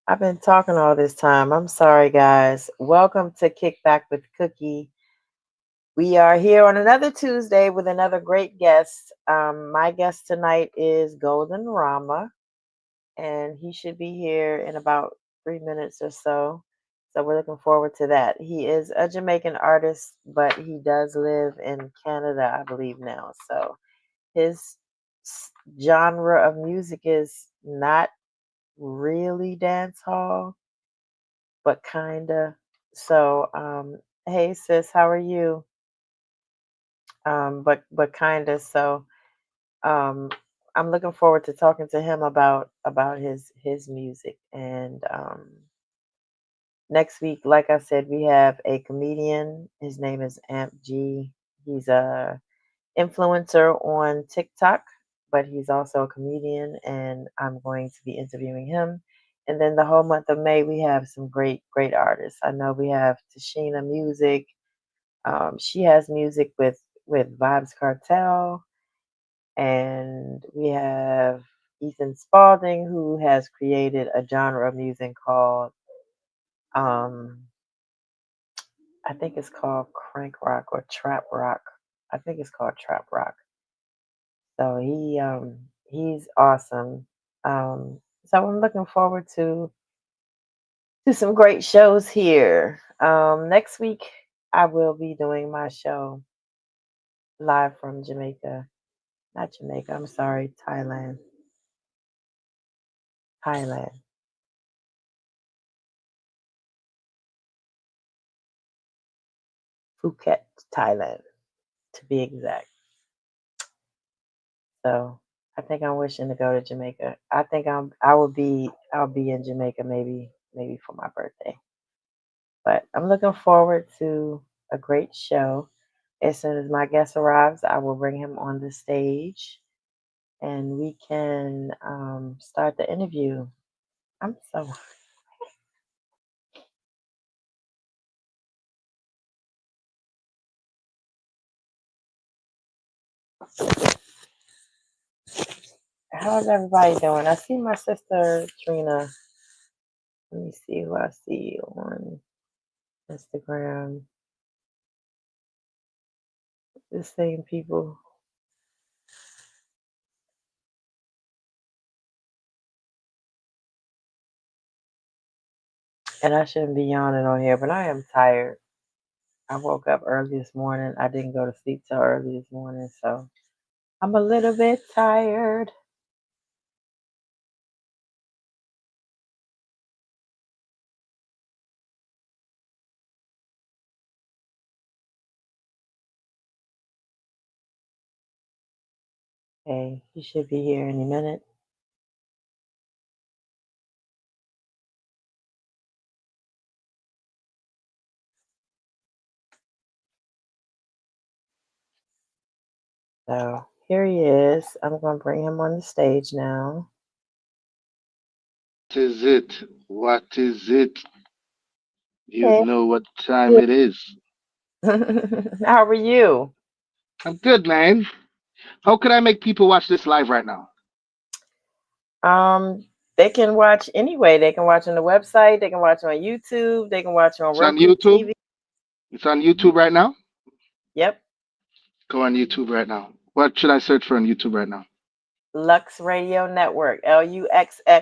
I've been talking all this time. I'm sorry, guys. Welcome to Kick Back with Cookie. We are here on another Tuesday with another great guest. My guest tonight is Golden Rama, and he should be here in about 3 minutes or so. So we're looking forward to that. He is a Jamaican artist, but he does live in Canada, I believe now. So his genre of music is not really dance hall, but kinda. So, hey sis, how are you? But kinda. So, um, I'm looking forward to talking to him about his music. And next week, like I said, we have a comedian. His name is Amp G. He's a influencer on TikTok, but he's also a comedian, and I'm going to be interviewing him. And then the whole month of May, we have some great artists. I know we have Tashina Music. She has music with Vibes Cartel, and we have Ethan Spalding, who has created a genre of music called um, I think it's called crank rock or trap rock. I think it's called trap rock. So he's awesome. So I'm looking forward to some great shows here. Next week I will be doing my show live from Jamaica. Not Jamaica, I'm sorry, Thailand. Thailand. Phuket, Thailand, to be exact. So I think I'm wishing to go to Jamaica. I think I'll be in Jamaica maybe for my birthday. But I'm looking forward to a great show. As soon as my guest arrives, I will bring him on the stage and we can start the interview. I'm so. How's everybody doing? I see my sister Trina. Let me see who I see on Instagram. The same people. And I shouldn't be yawning on here, but I am tired. I woke up early this morning. I didn't go to sleep till early this morning, so I'm a little bit tired. Hey, you should be here any minute. So here he is. I'm going to bring him on the stage now. What is it? What is it? You Hey, know what time it is. how are you? I'm good, man. How can I make people watch this live right now? Um, they can watch anyway. They can watch on the website. They can watch on YouTube. They can watch on It's on Roku YouTube. TV. It's on YouTube right now. Yep, Go on YouTube right now. What should I search for on YouTube right now? Lux Radio Network. LUXX L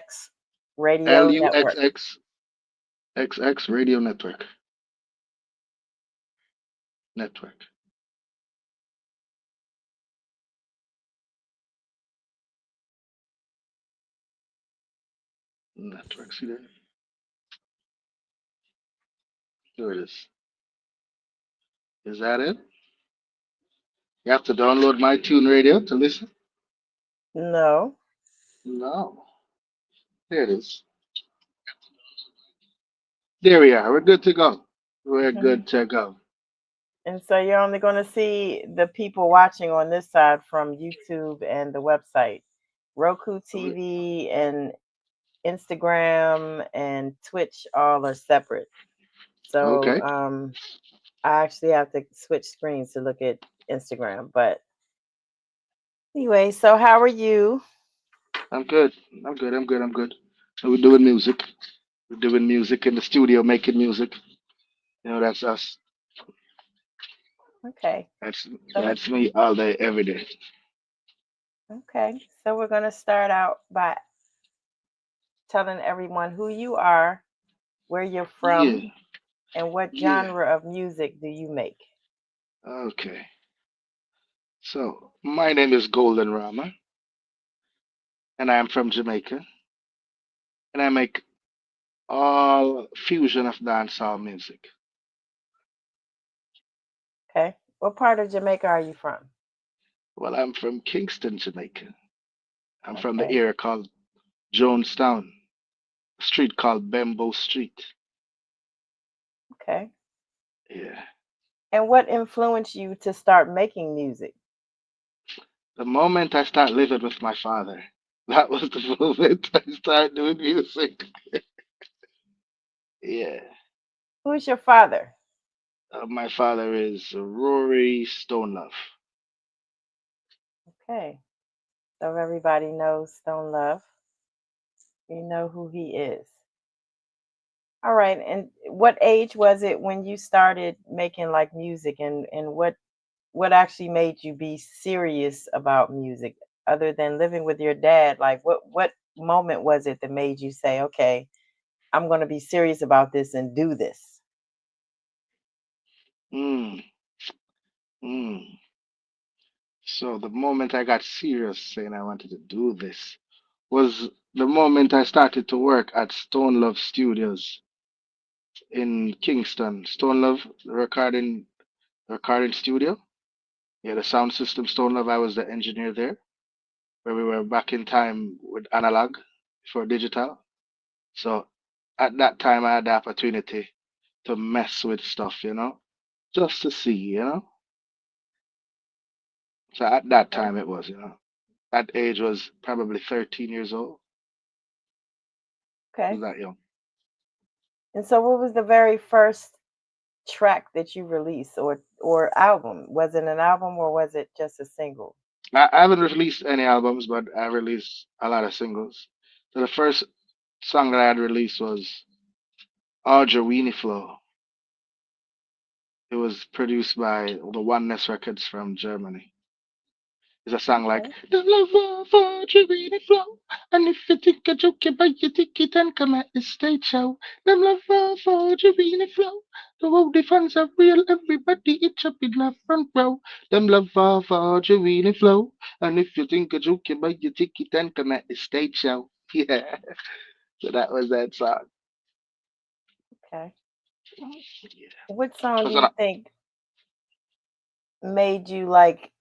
Radio U X Network. X X X Radio Network. Network. Network. See there? There it is. Is that it? You have to download my Tune Radio to listen. No. No. There it is. There we are. We're good to go. We're good to go. And so you're only going to see the people watching on this side from YouTube and the website. Roku TV and Instagram and Twitch all are separate. So Okay. I actually have to switch screens to look at Instagram. But anyway, so how are you? I'm good. I'm good. I'm good. I'm good. So we're doing music. We're doing music in the studio, making music. That's us. Okay. That's So that's me all day, every day. okay. So we're gonna start out by telling everyone who you are, where you're Yeah, from, and what yeah. genre of music do you make? Okay. So my name is Golden Rama, and I am from Jamaica, and I make all fusion of dancehall music. Okay. What part of Jamaica are you from? Well, I'm from Kingston, Jamaica. I'm from the Okay. area called Jonestown, a street called Bembo Street. Okay. Yeah. And what influenced you to start making music? The moment I start living with my father, that was the moment I started doing music. Yeah. Who's your father? My father is Rory Stonelove. Okay. So everybody knows Stone Love. You know who he is. All right. And what age was it when you started making like music, and what actually made you be serious about music other than living with your dad? Like what moment was it that made you say, "Okay, I'm going to be serious about this and do this"? Mm, mm. So the moment I got serious saying I wanted to do this was the moment I started to work at Stone Love Studios in Kingston. Stone Love recording studio. Yeah, the sound system Stone Love. I was the engineer there, where we were back in time with analog for digital. So at that time, I had the opportunity to mess with stuff, just to see. So at that Okay. time, it was. That age was probably 13 years old. Was Okay. that young? And so what was the very first track that you released, or album? Was it an album or was it just a single? I haven't released any albums, but I released a lot of singles. So the first song that I had released was Audrey Flow. It was produced by the Oneness Records from Germany. It's a song like Okay. the love of Audrey Flow. And if you think a joke about your ticket and come at the stage show, them love of Audrey Flow. The old fans are real, everybody itch up in the front row. Them love of Audrey Flow. And if you think a joke about your ticket and come at the stage show. Yeah. So that was that song. Okay. Yeah. What song do Was you it think made you like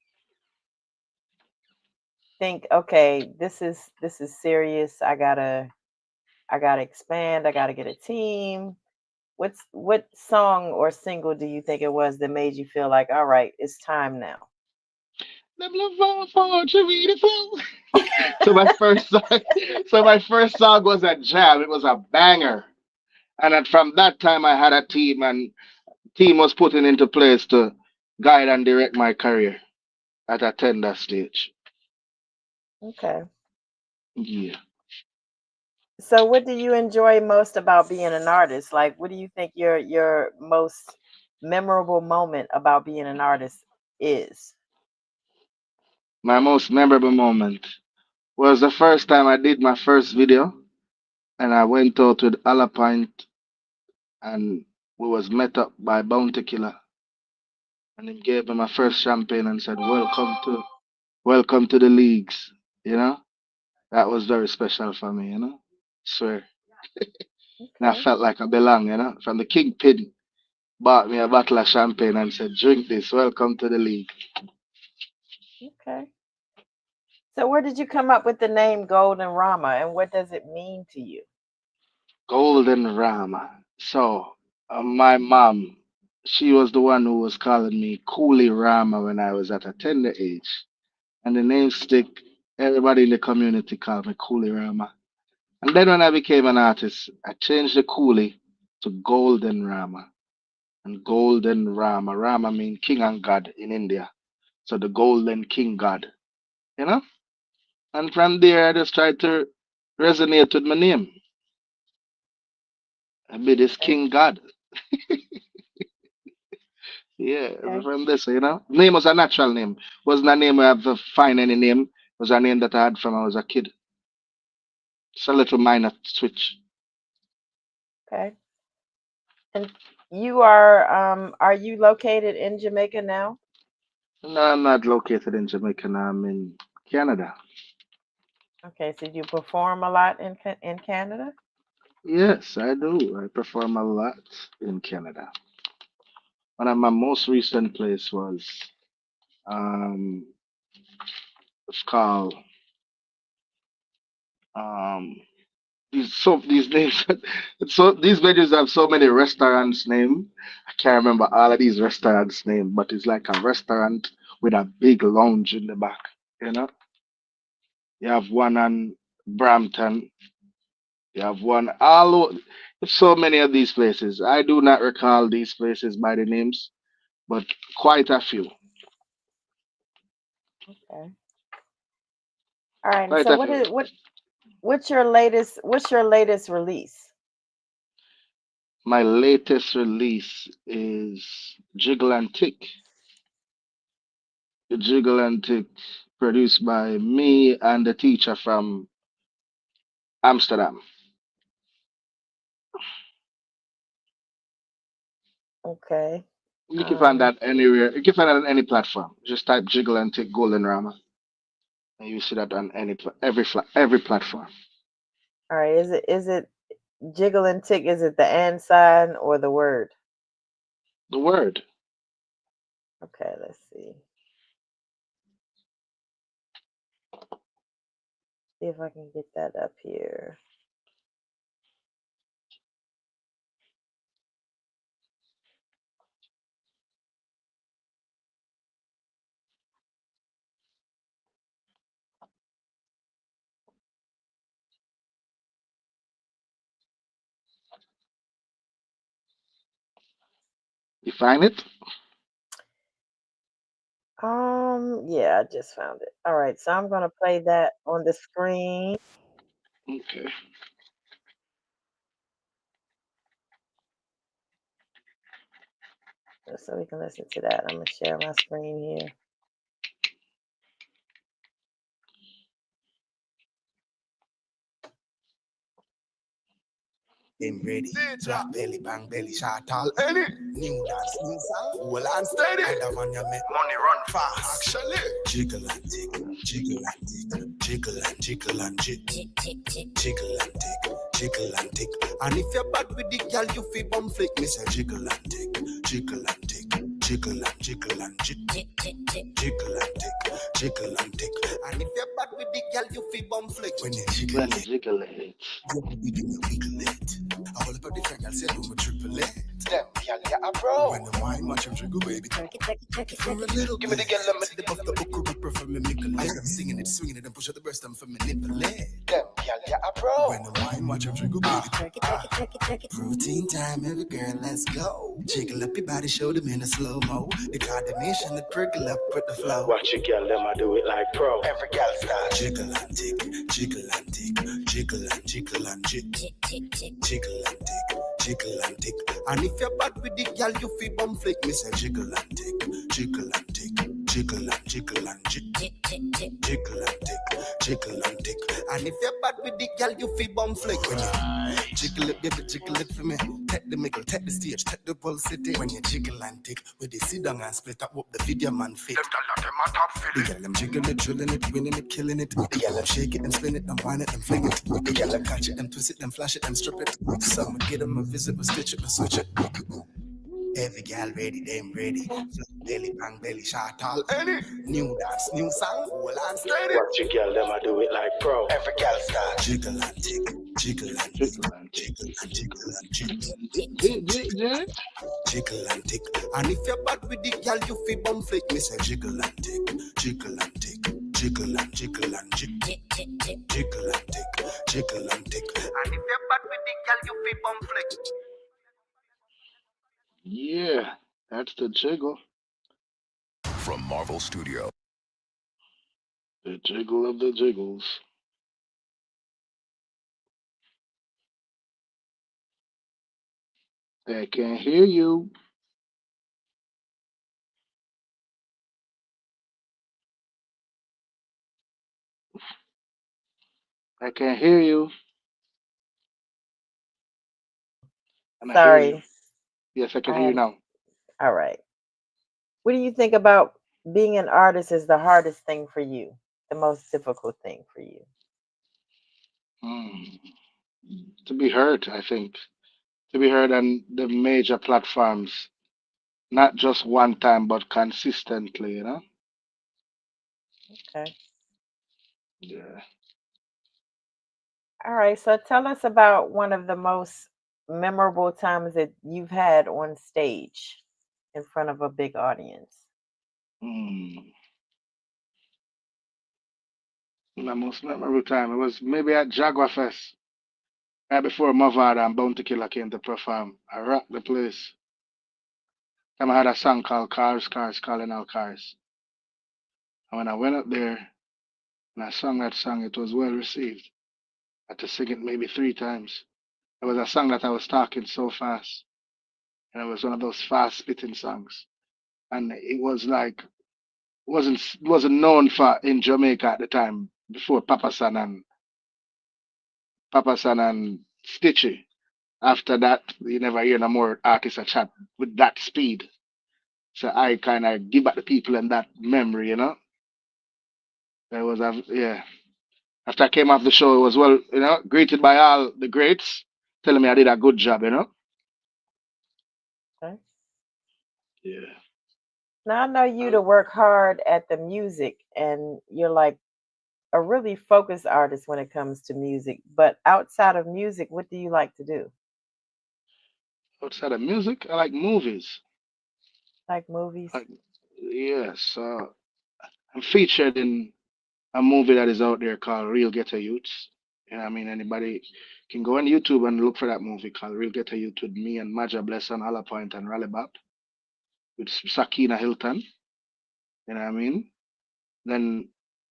think, okay, this is serious. I gotta expand. I gotta get a team. What song or single do you think it was that made you feel like, all right, it's time now? them love of Audrey Flow? So my first song, so my first song was a jam. It was a banger. And then from that time, I had a team, and team was put into place to guide and direct my career at a tender stage. Okay. Yeah. So what do you enjoy most about being an artist? Like what do you think your most memorable moment about being an artist is? My most memorable moment was the first time I did my first video, and I went out with Alapint, and we was met up by Bounty Killer, and he gave me my first champagne and said, welcome to the leagues." You know, that was very special for me. Swear. And I Okay. felt like I belong. From the kingpin bought me a bottle of champagne and said, "Drink this. Welcome to the league." Okay. So where did you come up with the name Golden Rama, and what does it mean to you? Golden Rama. So, my mom, she was the one who was calling me Coolie Rama when I was at a tender age. And the name stick, everybody in the community called me Coolie Rama. And then when I became an artist, I changed the Coolie to Golden Rama. And Golden Rama. Rama means king and god in India. So the Golden King God. You know? And from there, I just tried to resonate with my name. I be this Okay. King God. Yeah, Okay. from this, you know. Name was a natural name. Wasn't a name I have to find any name. It was a name that I had from I was a kid. It's a little minor switch. Okay. And are you located in Jamaica now? No, I'm not located in Jamaica now. I'm in Canada. Okay, so you perform a lot in Canada? Yes, I do. I perform a lot in Canada. One of my most recent place was um it's called um these names so these venues have so many restaurants name. I can't remember all of these restaurants name, but it's like a restaurant with a big lounge in the back. You know, you have one on Brampton. You have one so many of these places. I do not recall these places by the names, but quite a few. Okay. All right. And Quite so a few. what's your latest release? My latest release is Jiggle and Tick. Jiggle and Tick, produced by me and the teacher from Amsterdam. Okay. You can find Um, that anywhere. You can find that on any platform. Just type Jiggle and Tick Golden Rama, and you see that on every platform. all right. Is it jiggle and tick? Is it the and sign or the word? The word. Okay, let's see. See if I can get that up here. You find it? Yeah, I just found it. All right, so I'm gonna play that on the screen Okay. so we can listen to that. I'm gonna share my screen here. Them ready. Flat belly, bang belly, shot all any. New dance, new song, full and steady. And the man you make money run fast. Actually, jiggle and tick, jiggle and tick, jiggle and jiggle and jiggle, jiggle and tick, jiggle and tick. And if you're bad with the girl, you feel bum flick. Me say jiggle and tick, jiggle and tick, jiggle and jiggle and jiggle, jiggle and tick, jiggle and tick. And if you're bad with the girl, you feel bum flick. When you Jiggle jiggle and it, jiggle it. you wiggle it. I hold up a different girl, say I'm a triple it. Them, girl, yeah, I bro. When the wine match and jiggle, baby. From a little give me the girl, let me the buff the book ripper from me mickle. I'm singing it, swinging it, and push out the breast, I'm from me nipple it. Them, girl, yeah, I bro. When the wine match and jiggle, baby. Routine time, every girl, let's go. Jiggle up your body, show them in a slow mo. The coordination, the prickle up with the flow. Watch your girl, them I do it like pro. Every girl style. Jiggle and tick, jiggle and tick, jiggle and jiggle and jiggle, jiggle and tick, jiggle and tick. And if you're bad with the girl, you feel bum flick. Me say jiggle and tick, jiggle and tick, jiggle and jiggle and jiggle, jiggle and tick, jiggle and tick. And if you're bad with the girl, you feel bum flick. When you jiggle it, baby, jiggle it for me. Take the middle, take the stage, take the whole city. When you jiggle and tick, with the sit down and split up the video man fit. Them a top fit. The girl them jiggle it, drilling it, winning it, killing it. The girl them shake it, them spin it, them whine it, them fling it. The girl them catch it, them twist it, them flash it, them strip it. Some get them a visit, but stitch it, but switch it. Every gal ready, them ready. Flat belly, bang belly, shot all any. New dance, new song, full and steady. Watch your girl, them I do it like pro. Every gal style. Jiggle and tick, jiggle and tick, Jiggle and tick. jiggle and jiggle and jiggle. Jig. Jiggle and tick. And if you're bad with the girl, you feel bum flick. Me say jiggle and tick, jiggle and tick, jiggle and jiggle and jiggle, jiggle and tick, jiggle and tick. And if you're bad with the girl, you feel bum flick. Yeah, that's the jiggle. From Marvel Studio. The jiggle of the jiggles. I can hear you. I can hear you, and I hear you. Sorry, Yes, I can I hear you had. now. All right. What do you think about being an artist is the hardest thing for you, the most difficult thing for you? Hmm. To be heard, I think. To be heard on the major platforms, not just one time, but consistently, you know? Okay. Yeah. All right. So tell us about one of the most memorable times that you've had on stage in front of a big audience. Hmm. My most memorable time, it was maybe at Jaguar Fest, right before Mavada and Bounty Killer came to perform. I rocked the place. Time I had a song called Cars, Cars, Calling All Cars. And when I went up there and I sung that song, it was well received. I had to sing it maybe 3 times. It was a song that I was talking so fast, and it was one of those fast spitting songs. And it was like wasn't known for in Jamaica at the time before Papa San and Stitchy. After that, you never hear no more artists a chat with that speed. So I kind of give back the people and that memory, you know. There was a yeah. After I came off the show, it was well, greeted by all the greats, telling me I did a good job, you know. Okay. Yeah. Now I know you Um, to work hard at the music and you're like a really focused artist when it comes to music. But outside of music, what do you like to do? Outside of music, I like movies. Like movies? Like, yes, I'm featured in a movie that is out there called Real Ghetto Youths. You know what I mean? Anybody can go on YouTube and look for that movie called Real Ghetto Youth with me and Maja Bless and Hala Point and Raleigh Bap with Sakina Hilton. You know what I mean? Then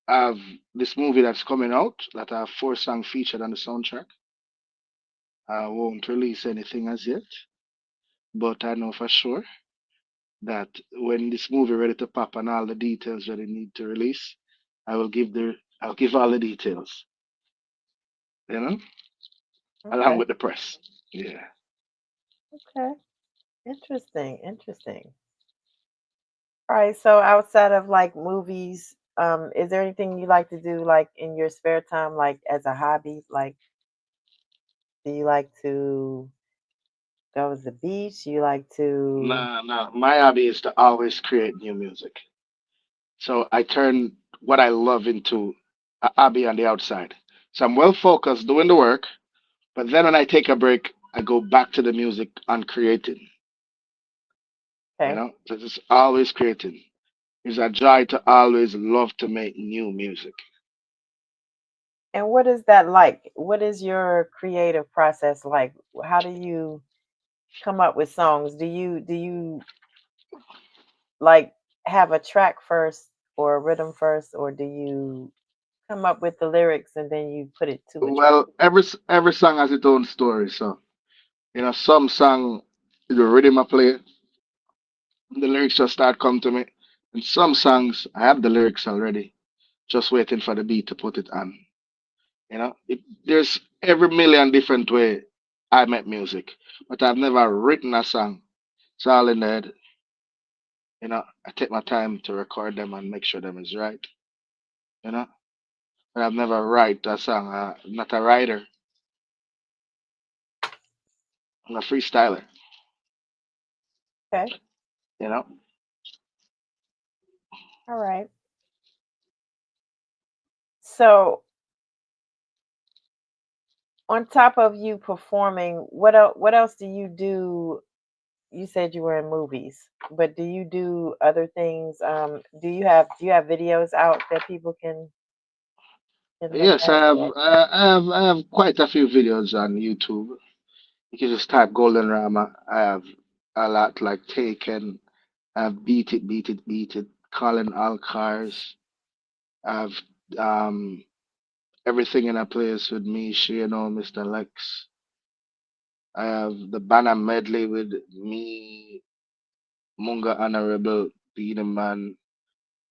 I have this movie that's coming out that I have 4 songs featured on the soundtrack. I won't release anything as yet, but I know for sure that when this movie ready to pop and all the details that it need to release, I will give the I'll give all the details, you know, along Okay. with the press. Yeah. Okay. Interesting. Interesting. All right. So outside of like movies, is there anything you like to do like in your spare time, like as a hobby? Like, do you like to go to the beach? You like to Nah, nah. My hobby is to always create new music. So I turn what I love into a hobby on the outside. So I'm well focused doing the work, but then when I take a break, I go back to the music and creating. You okay. know, so it's always creating. It's a joy to always love to make new music. And what is that like? What is your creative process like? How do you come up with songs? Do you like have a track first or a rhythm first, or do you come up with the lyrics and then you put it to a track? Well, every song has its own story. So some song the rhythm I play, the lyrics just start come to me. And some songs I have the lyrics already, just waiting for the beat to put it on. There's every million different way I make music, but I've never written a song. It's all in the head. I take my time to record them and make sure them is right. You know, but I've never write a song. I'm not a writer. I'm a freestyler. Okay. You know. All right. So on top of you performing, what else do you do? You said you were in movies, but do you do other things? Do you have videos out that people can look Yes, at? I have quite a few videos on YouTube. You can just type Golden Rama. I have a lot like Taken. I have Beat It, Beat It, Beat It, Calling All Cars. I have um everything in a place with me, Mr. Lex. I have the banner medley with me, Munga Honorable, Peter Man,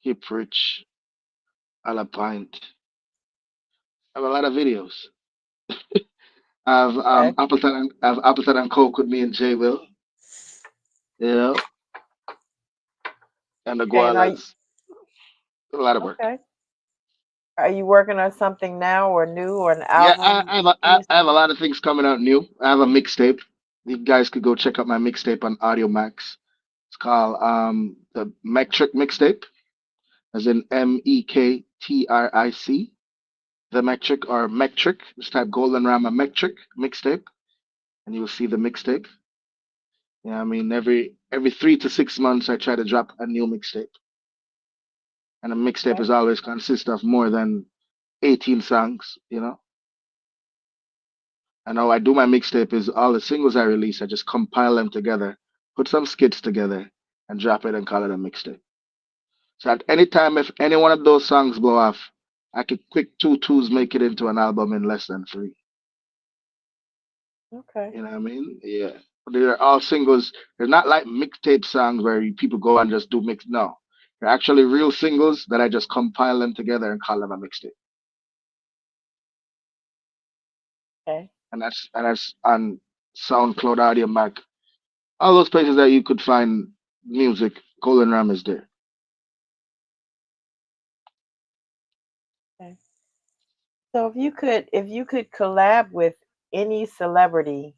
Hip Rich, Alapint. I have a lot of videos. I have Okay. Appleton and Coke with me and J Will, you know, and the Okay. And are you Gualas. A lot of work. okay? Are you working on something now or new or an Yeah, album I have a initially? lot of things coming out new. I have a mixtape. You guys could go check out my mixtape on Audio Max. It's called the Metric Mixtape, as in Mektric. The Metric or Metric. Just type Golden Rama Metric Mixtape, and you will see the mixtape. Yeah, I mean every 3 to 6 months I try to drop a new mixtape, and a mixtape Okay. is always consist of more than 18 songs. And how I do my mixtape is all the singles I release, I just compile them together, put some skits together, and drop it and call it a mixtape. So at any time, if any one of those songs blow off, I could quick two twos make it into an album in less than three. Okay. You know what I mean? Yeah. They're all singles. They're not like mixtape songs where people go and just do mix. No. They're actually real singles that I just compile them together and call them a mixtape. Okay. And that's on SoundCloud, Audio Mac, all those places that you could find music. Golden Ram is there. Okay. So if you could collab with any celebrity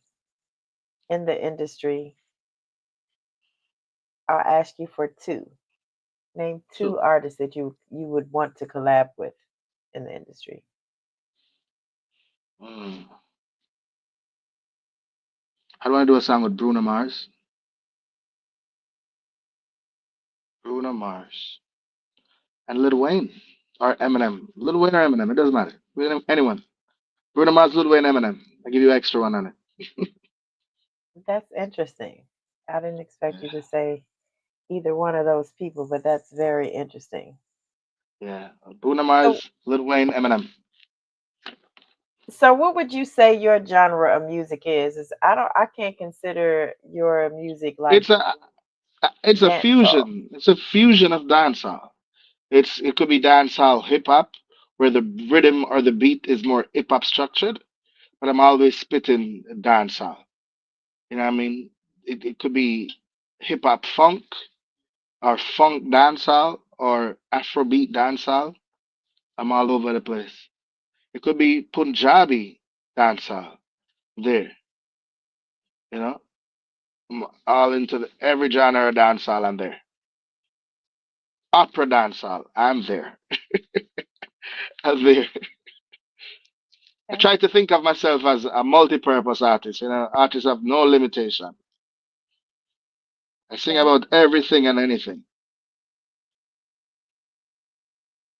in the industry, I'll ask you for two. Name So, two artists that you would want to collab with in the industry. mm, I want to do a song with Bruno Mars. Bruno Mars. And Lil Wayne. Or Eminem. Lil Wayne or Eminem. It doesn't matter. Anyone. Bruno Mars, Lil Wayne, Eminem. I give you extra one on it. That's interesting. I didn't expect Yeah. you to say either one of those people, but that's very interesting. Yeah. Bruno So, Mars, Lil Wayne, Eminem. so what would you say your genre of music is? I can't consider your music like It's a dancehall. fusion. It's a fusion of dancehall. It could be dancehall hip hop, where the rhythm or the beat is more hip hop structured, but I'm always spitting dancehall. You know what I mean? It could be hip hop funk or funk dancehall or Afrobeat dancehall. I'm all over the place. It could be Punjabi dancehall there, you know? I'm all into every genre of dancehall. I'm there. Opera dancehall. I'm there. I'm there. I Okay. try to think of myself as a multi-purpose artist, artist of no limitation. I sing Okay. about everything and anything.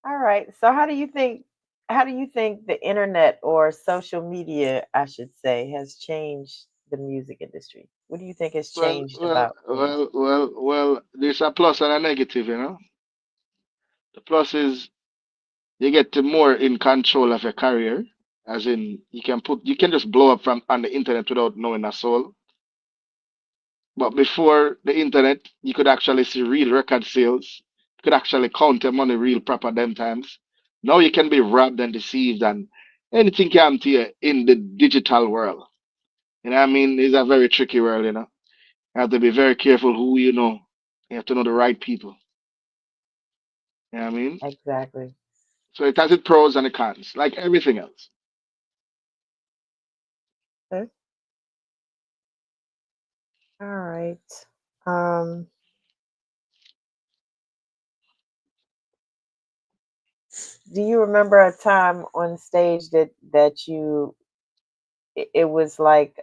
All right. So how do you think the internet or social media, I should say, has changed the music industry? What do you think has Well, changed well, about the well, industry? well, well. There's a plus and a negative. The plus is you get to more in control of your career, as in you can just blow up from on the internet without knowing a soul. But before the internet, you could actually see real record sales. You could actually count your money real proper them times. Now you can be robbed and deceived, and anything can happen to you in the digital world. You know what I mean? It's a very tricky world. You have to be very careful who you know. You have to know the right people. You know what I mean? Exactly. So it has its pros and its cons, like everything else. Okay. All right. Um, do you remember a time on stage that it was like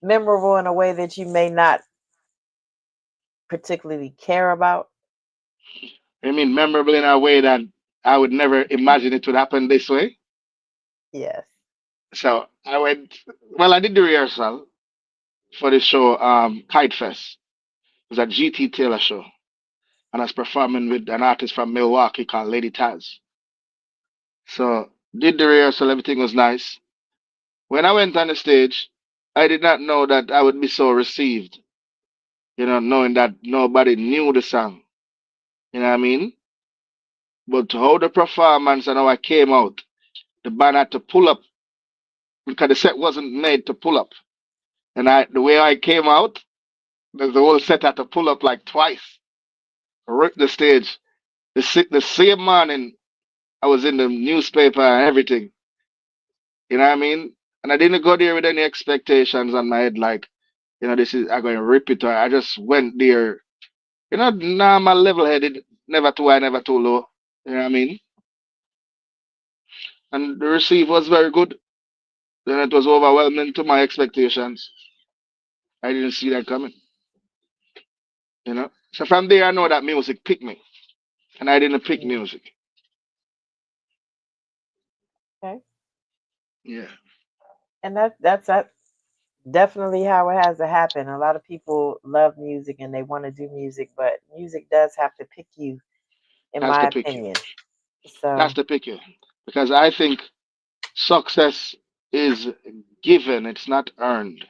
memorable in a way that you may not particularly care about? I mean, memorable in a way that I would never imagine it would happen this way. Yes. So I went, well, I did the rehearsal for the show, Kite Fest. It was a GT Taylor show. And I was performing with an artist from Milwaukee called Lady Taz. So did the rehearsal, everything was nice. When I went on the stage, I did not know that I would be so received, knowing that nobody knew the song. You know what I mean? But how the performance and how I came out, the band had to pull up because the set wasn't made to pull up. And the way I came out, the whole set had to pull up like twice. Ripped the stage. The same morning, I was in the newspaper and everything. You know what I mean? And I didn't go there with any expectations on my head, like, this is I'm going to rip it. Or I just went there, normal level headed, never too high, never too low. You know what I mean? And the receive was very good. Then it was overwhelming to my expectations. I didn't see that coming. So from there, I know that music picked me, and I didn't pick Mm, music. okay. Yeah, And that's definitely how it has to happen. A lot of people love music and they want to do music, but music does have to pick you, in has my to pick you. opinion. Has So, to pick you because I think success is given; it's not earned.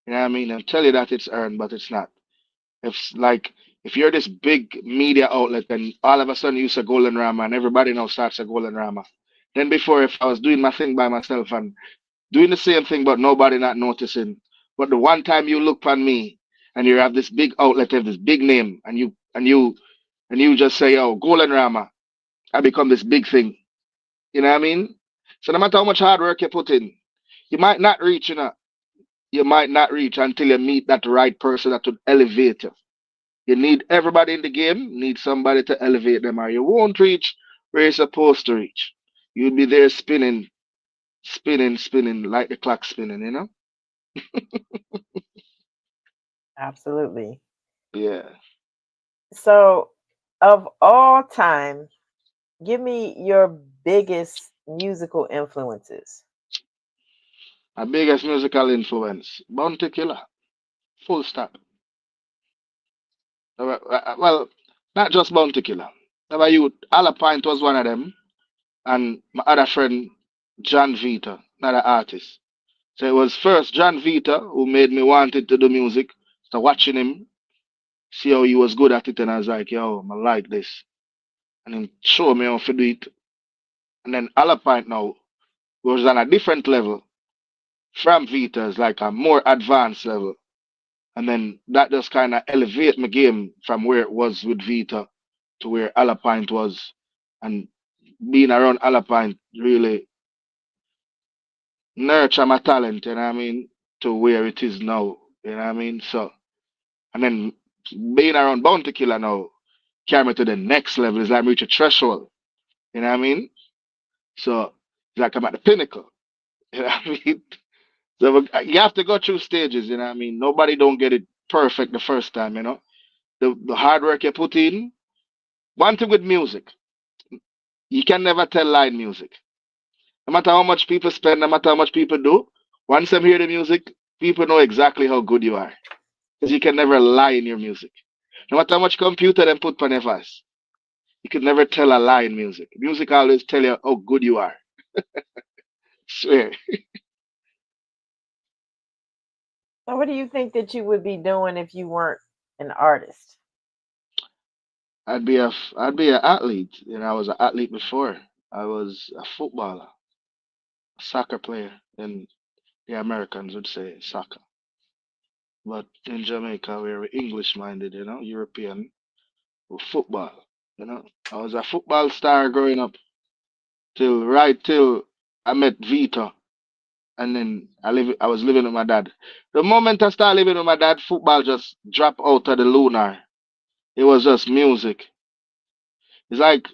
You know what I mean? I'll tell you that it's earned, but it's not. Like if you're this big media outlet and all of a sudden you say Golden Rama and everybody now starts a Golden Rama. Then before, if I was doing my thing by myself and doing the same thing but nobody not noticing, but the one time you look on me and you have this big outlet, have this big name, and you just say, "Oh, Golden Rama," I become this big thing. You know what I mean? So no matter how much hard work you put in, you might not reach. You might not reach until you meet that right person that would elevate you. You need everybody in the game, need somebody to elevate them, or you won't reach where you're supposed to reach. You'll be there spinning, spinning, spinning, like the clock spinning. absolutely. Yeah. So, of all time, give me your biggest musical influences. My biggest musical influence, Bounty Killer, full stop. Well, not just Bounty Killer. Never you, Alapint was one of them, and my other friend, John Vita, another artist. So it was first John Vita who made me wanted to do music. So watching him, see how he was good at it, and I was like, yo, I like this. And then show me how to do it. And then Alapint now was on a different level from Vita's, like a more advanced level. And then that just kind of elevate my game from where it was with Vita to where Alapint was. And being around Alapint really nurture my talent, you know what I mean, to where it is now. You know what I mean? So and then being around Bounty Killer now carry me to the next level. It's like I'm reach a threshold. You know what I mean? So it's like I'm at the pinnacle. You know what I mean? So you have to go through stages, you know what I mean? Nobody don't get it perfect the first time. The hard work you put in. One thing with music, you can never tell lie in music. No matter how much people spend, no matter how much people do, once they hear the music, people know exactly how good you are. Because you can never lie in your music. No matter how much computer they put on your voice, you can never tell a lie in music. Music always tell you how good you are. Swear. So, what do you think that you would be doing if you weren't an artist? I'd be an athlete. I was an athlete before. I was a footballer, a soccer player, and the Americans would say soccer. But in Jamaica, we're English minded, European with football. I was a football star growing up till I met Vita, and then I was living with my dad. The moment I started living with my dad, football just dropped out of the lunar. It was just music. It's like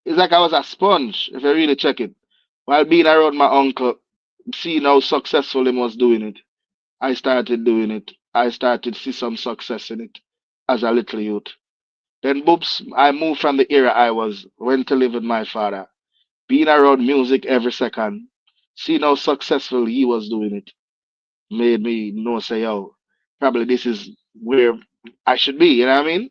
it's like I was a sponge, if you really check it. While being around my uncle, seeing how successful he was doing it, I started doing it. I started to see some success in it as a little youth. Then, boops, I moved from the era I was, went to live with my father. Being around music every second, seeing how successful he was doing it, made me know, say, yo, probably this is where I should be, you know what I mean?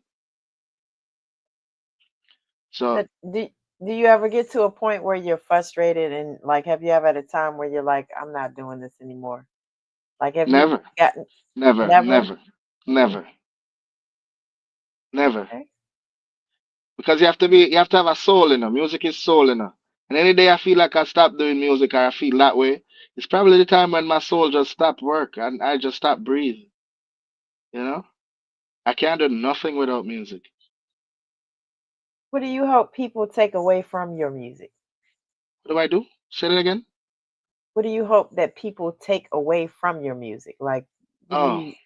So, But do, Do you ever get to a point where you're frustrated and like have you ever had a time where you're like, I'm not doing this anymore? Like have you Never, gotten never, never? never, Mm, never, never. okay. Because you have to have a soul, you know. Music is soul, you know. And any day I feel like I stop doing music or I feel that way, it's probably the time when my soul just stopped work and I just stopped breathing, you know. I can't do nothing without music. What do you hope people take away from your music? What do I do? Say it again. What do you hope that people take away from your music? Like, what do Oh, you?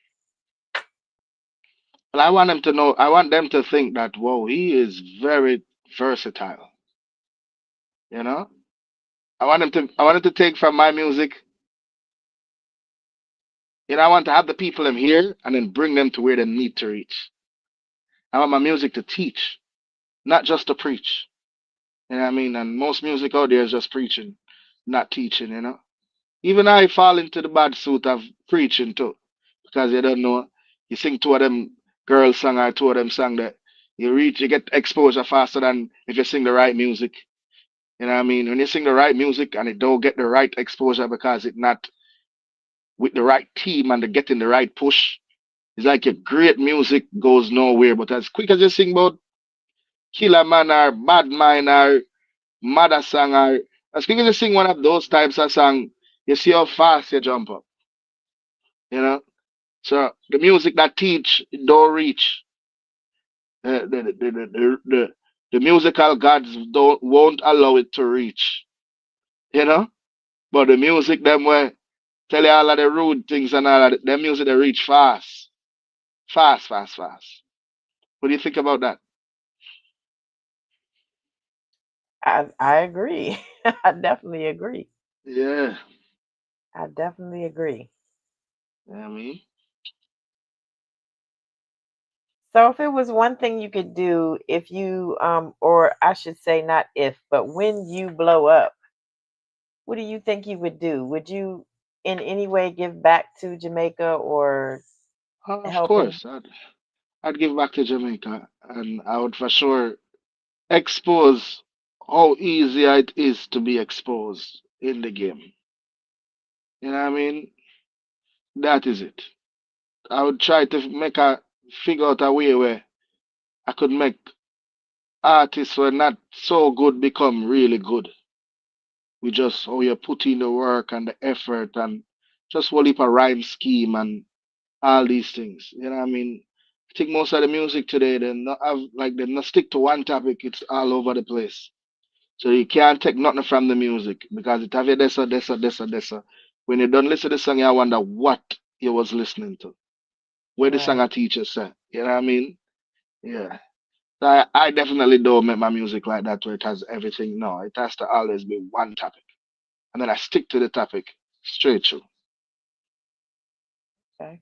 well, I want them to know. I want them to think that whoa, he is very versatile. You know, I want them to. I want them to take from my music. You know, I want to have the people them here and then bring them to where they need to reach. I want my music to teach, not just to preach. You know what I mean? And most music out there is just preaching, not teaching. You know. Even I fall into the bad suit of preaching too, because you don't know. You sing two of them girl song or two of them song that you get exposure faster than if you sing the right music. You know what I mean? When you sing the right music and it don't get the right exposure because it not with the right team and the getting the right push, it's like your great music goes nowhere. But as quick as you sing about Killer Man or Bad Mind or Mother Song or as quick as you sing one of those types of song, you see how fast you jump up. You know? So the music that teach don't reach. The musical gods don't won't allow it to reach. You know? But the music them where tell you all of the rude things and all of the music they reach fast. Fast, fast, fast. What do you think about that? I agree. I definitely agree. Yeah. I definitely agree. I mean, So if it was one thing you could do if you or I should say not if, but when you blow up, what do you think you would do? Would you in any way give back to Jamaica or of help in course, I'd give back to Jamaica and I would for sure expose how easy it is to be exposed in the game. You know what I mean? That is it. I would try to make a figure out a way where I could make artists who are not so good become really good. We just how you put in the work and the effort and just whole heap of rhyme scheme and all these things. You know what I mean? I think most of the music today they not have like they not stick to one topic, it's all over the place. So you can't take nothing from the music because it have you this or this or this or this. When you don't listen to the song, you wonder what you was listening to. Where the song right? a teacher said. You know what I mean? Yeah. So I definitely don't make my music like that where it has everything. No, it has to always be one topic. And then I stick to the topic straight through. Okay.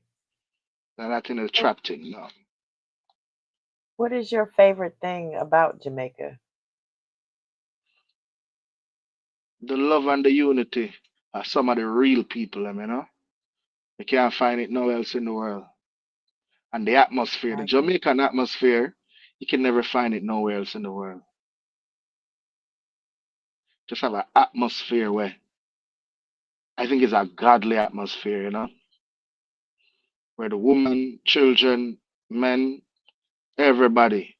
And not in a So trap thing, no. what is your favorite thing about Jamaica? The love and the unity are some of the real people, you know? You can't find it nowhere else in the world. And the atmosphere, I the agree. Jamaican atmosphere, you can never find it nowhere else in the world. Just have an atmosphere where I think it's a godly atmosphere, you know? Where the woman, children, men, everybody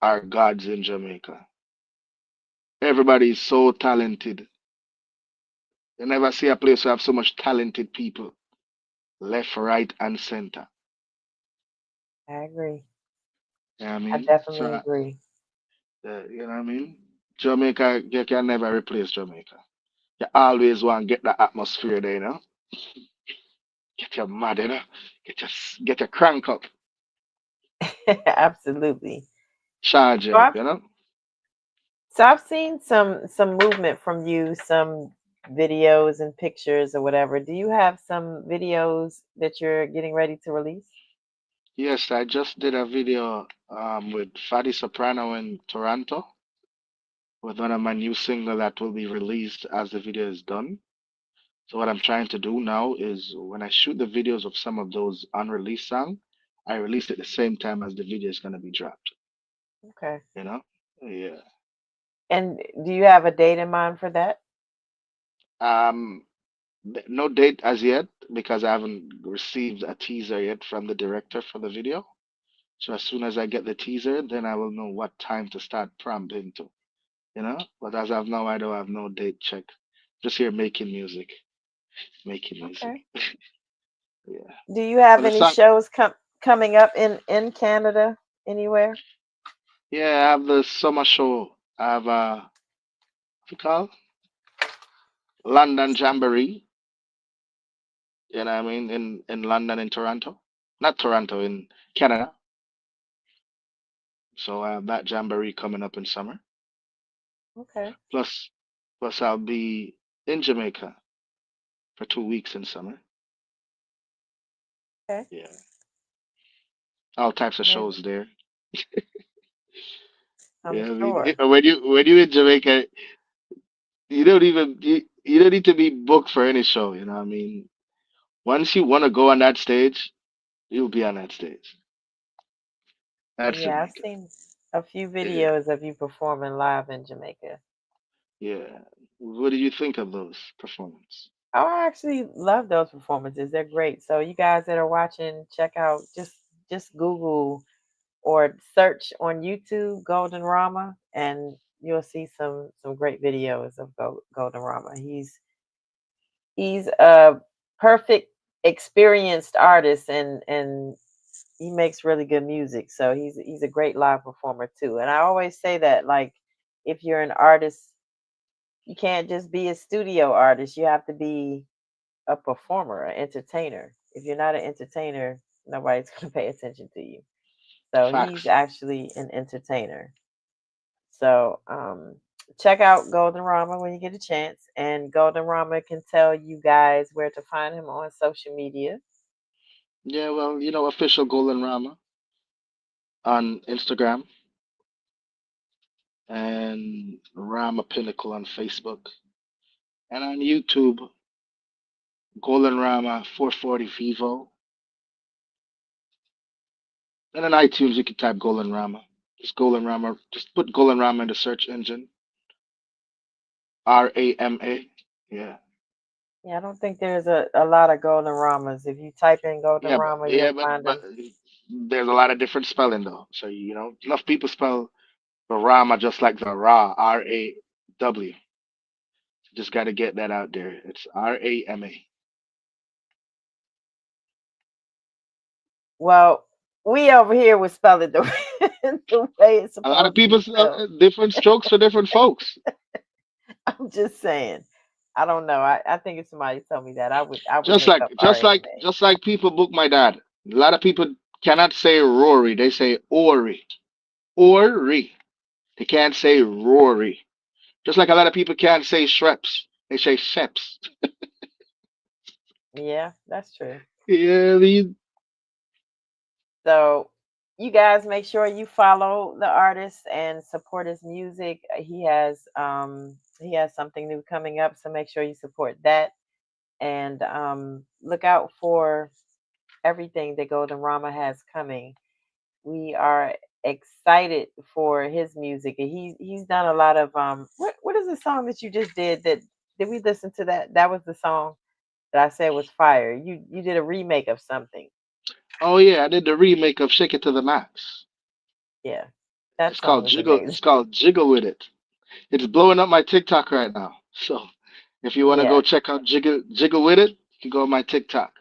are gods in Jamaica. Everybody is so talented. You never see a place where have so much talented people, left, right, and center. I agree. You know what I I mean? So, definitely agree. you know what I mean? Jamaica, you can never replace Jamaica. You always want to get that atmosphere there, you know? Get your mad, you know? Get your crank up, Absolutely. charge you So up, I've you know? so I've seen some movement from you, some videos and pictures or whatever. Do you have some videos that you're getting ready to release? Yes, I just did a video with Fadi Soprano in Toronto with one of my new single that will be released as the video is done. So what I'm trying to do now is when I shoot the videos of some of those unreleased songs, I release it the same time as the video is gonna be dropped. Okay. You know? Yeah. And do you have a date in mind for that? Um, no date as yet because I haven't received a teaser yet from the director for the video. So as soon as I get the teaser, then I will know what time to start prompting to, you know? But as of now, I don't have no date check. Just here making music, making music. Okay. Yeah. Do you have But the any song, shows coming up in Canada anywhere? yeah, I have the summer show. I have what you call London Jamboree. You know what I mean? In London, in Toronto, not Toronto, in Canada. So I have that jamboree coming up in summer. Okay. Plus, I'll be in Jamaica for 2 weeks in summer. Okay. Yeah, all types of Yeah, shows there. I'm Yeah, I mean, sure. when you in Jamaica, you don't need to be booked for any show. You know, what I mean, once you want to go on that stage, you'll be on that stage. That's Yeah, I've Jamaica. seen a few Yeah, videos of you performing live in Jamaica. yeah. What did you think of those performances? Oh, I actually love those performances. They're great. So you guys that are watching, check out just Google or search on YouTube Golden Rama, and you'll see some great videos of Golden Rama. He's a perfect experienced artist, and he makes really good music. So he's a great live performer too. And I always say that, like, if you're an artist, you can't just be a studio artist. You have to be a performer, an entertainer. If you're not an entertainer, nobody's going to pay attention to you. So he's Facts. actually an entertainer. So check out Golden Rama when you get a chance, and Golden Rama can tell you guys where to find him on social media. Yeah, well, official Golden Rama on Instagram and Rama Pinnacle on Facebook and on YouTube, Golden Rama 440 Vivo. And on iTunes, you can type Golden Rama. Just Golden Rama. Just put Golden Rama in the search engine. Rama. Yeah. Yeah, I don't think there's a lot of Golden Ramas. If you type in Golden Yeah, Rama, yeah, you'll but find but him. there's a lot of different spelling though. So enough people spell the Rama just like the Ra, Raw. Just got to get that out there. It's Rama. Well, we over here would spell it the, the way it's A lot of supposed to be people spelled. different strokes for different folks. I'm just saying. I don't know. I think if somebody told me that, I would Just look like up just like RAMA. just like people book my dad. A lot of people cannot say Rory. They say Ori. Ori. They can't say Rory. Just like a lot of people can't say Shreps. They say Sheps. Yeah, that's true. Yeah, So you guys make sure you follow the artist and support his music. He has something new coming up, so make sure you support that, and look out for everything that Golden Rama has coming. We are excited for his music. And he's done a lot of what is the song that you just did? Did we listen to that? That was the song that I said was fire. You did a remake of something. oh yeah, I did the remake of Shake It to the Max. Yeah. That It's song called was Jiggle. amazing. It's called Jiggle with It. It's blowing up my TikTok right now. So if you want to go Yeah. check out Jiggle with It, you can go on my TikTok.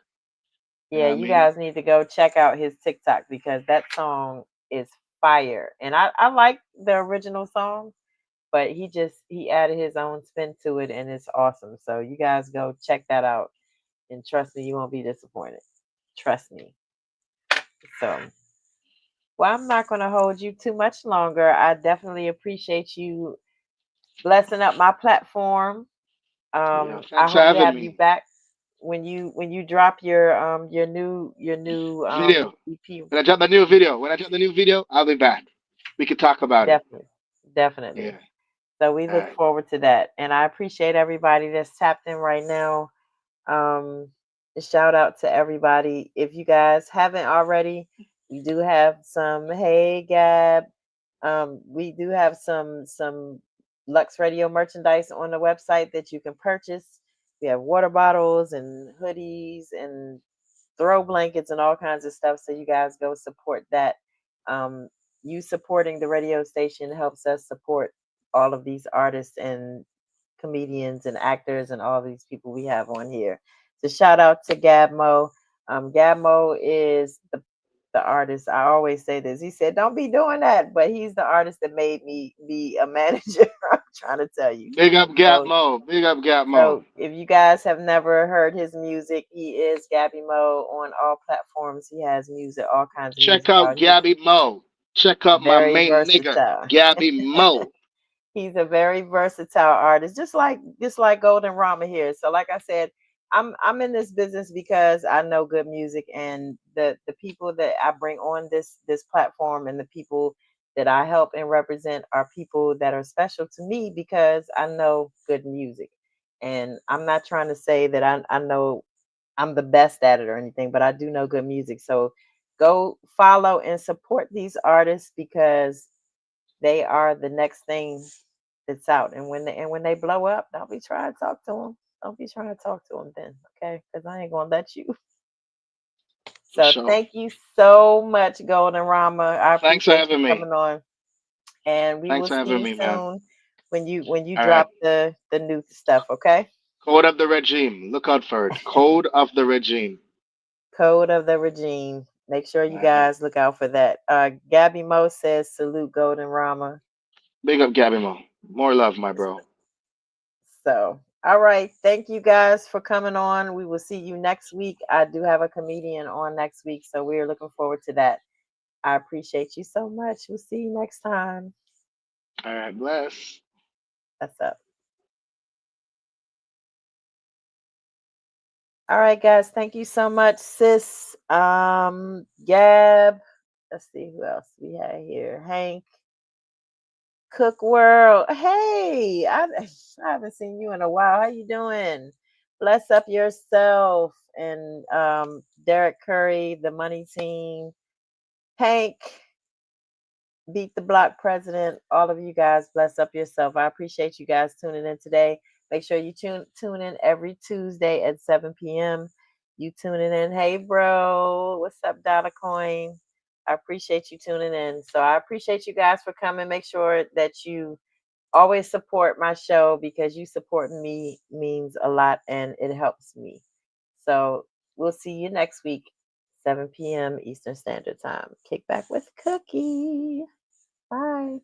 You know Yeah, what I you mean? guys need to go check out his TikTok because that song is fire. And I like the original song, but he added his own spin to it and it's awesome. So you guys go check that out and trust me, you won't be disappointed. Trust me. So, well, I'm not going to hold you too much longer. I definitely appreciate you blessing up my platform. Yeah. I Thanks for hope to having have you me. back when you drop your new Video. EP. When I drop the new video, I'll be back. We can talk about it. Definitely, definitely. Yeah. So we All look right. forward to that, and I appreciate everybody that's tapped in right now. Um, Shout out to everybody. If you guys haven't already, we do have some. Hey, Gab. We do have some Lux Radio merchandise on the website that you can purchase. We have water bottles and hoodies and throw blankets and all kinds of stuff. So you guys go support that. Um, you supporting the radio station helps us support all of these artists and comedians and actors and all these people we have on here. So shout out to Gabmo. Gabmo is the artist. I always say this. He said, "Don't be doing that," but he's the artist that made me be a manager. I'm trying to tell you. Big up Gap So Mo. Big up Gap Mo. so if you guys have never heard his music, he is Gabby Mo on all platforms. He has music, all kinds of Check music out out. He's Gabby Mo. Check out my very main nigga, versatile. Gabby Mo. He's a very versatile artist, just like Golden Rama here. So like I said, I'm in this business because I know good music, and the people that I bring on this platform and the people that I help and represent are people that are special to me because I know good music. And I'm not trying to say that I know I'm the best at it or anything, but I do know good music. So go follow and support these artists because they are the next thing that's out. And when they blow up, don't be trying to talk to them. Don't be trying to talk to them then, okay? Because I ain't gonna let you. For So sure. thank you so much, Golden Rama. I Thanks for appreciate you having me. coming on, and we Thanks will for see having you me, man. soon when you All right. drop the new stuff. Okay? Code of the regime. Look out for it. Code of the regime. Code of the regime. Make sure All you right. guys look out for that. Gabby Mo says salute Golden Rama. Big up Gabby Mo. More love, my bro. So, all right. Thank you guys for coming on. We will see you next week. I do have a comedian on next week, so we're looking forward to that. I appreciate you so much. We'll see you next time. All right. Bless. That's up. All right, guys. Thank you so much, sis. Gab. Let's see who else we have here. Hank, Cook World. Hey, I haven't seen you in a while. How you doing? Bless up yourself. And Derek Curry, the money team. Hank, beat the block president. All of you guys, bless up yourself. I appreciate you guys tuning in today. Make sure you tune in every Tuesday at 7 p.m. You tuning in. Hey, bro. What's up, Dollar Coin? I appreciate you tuning in. So I appreciate you guys for coming. Make sure that you always support my show because you supporting me means a lot and it helps me. So we'll see you next week, 7 p.m. Eastern Standard Time. Kick back with Cookie. Bye.